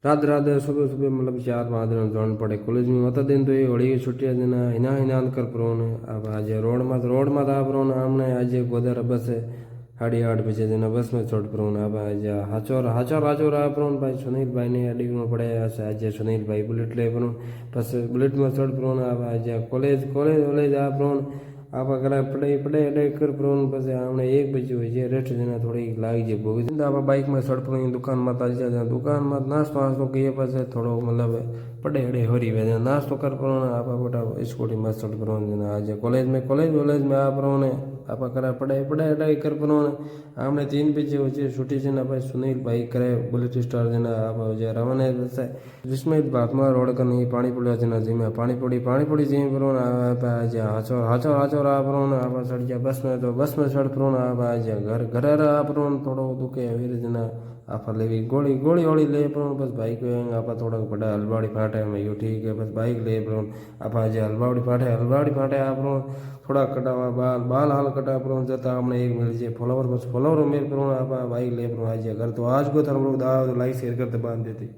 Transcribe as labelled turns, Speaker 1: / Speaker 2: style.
Speaker 1: रात रात सुबह सुबह मतलब 4-5 दिन जान पड़े कॉलेज में मत दिन तो ये होली छुट्टियां दिन हिना हिना कर प्रोन अब आज रोड मत आ प्रोन हमने आज गोदर बस 8:30 बजे दिन बस में चढ़ प्रोन अब आज हाचोर हाचोर हाचोर आ प्रोन भाई सुनील भाई ने अड़ी में पड़े आज सुनील भाई बुलेट ले प्रोन बस बुलेट में चढ़ प्रोन अब आज कॉलेज कॉलेज वॉलेज आ प्रोन आप अगर पढ़ाई पढ़ाई अड़ाई कर प्रोन बस हमने 1 बजे हो जाए रेस्ट देना थोड़ी लाग जाए भोग आप बाइक में सड़ प्रोन दुकान मत आ जाए दुकान मत नाश्तो वास्तो किए पास थोड़ो मतलब पढ़े अड़े हो रही वे नाश्तो कर प्रोन आप बेटा स्कूटी मत सड़ प्रोन आज कॉलेज में वॉलेज में आ प्रोन आप करा पढ़ाई पढ़ाई अड़ाई कर प्रोन हमने 3 बजे हो जाए छुट्टी से ना भाई सुनील भाई करे बुलेट स्टार देना आप हो जाए रवाना जिसमें बात में रोड का नहीं पानी पड़े जना जी में पानी पड़ी जी प्रोन आप आज हाचो हाचो हाचो आ प्रोन आप सड़ जा बस में तो बस में सड़ प्रोन आप आज घर आ प्रोन थोड़ो दुखे वीर जना आप लेवी गोली गोली वोली ले प्रोन बस बाइक आप थोड़ा बड़ा हलवाड़ी फाटे में यो ठीक है बस बाइक ले प्रोन आप आज हलवाड़ी फाटे आप प्रोन थोड़ा कटावा बाल हाल कटा प्रोन जता हमने एक मिल जाए फॉलोवर बस फॉलोवर मेरे प्रोन आप बाइक ले प्रोन आज घर तो आज को थर लोग दाव लाइक शेयर करते बांध देती।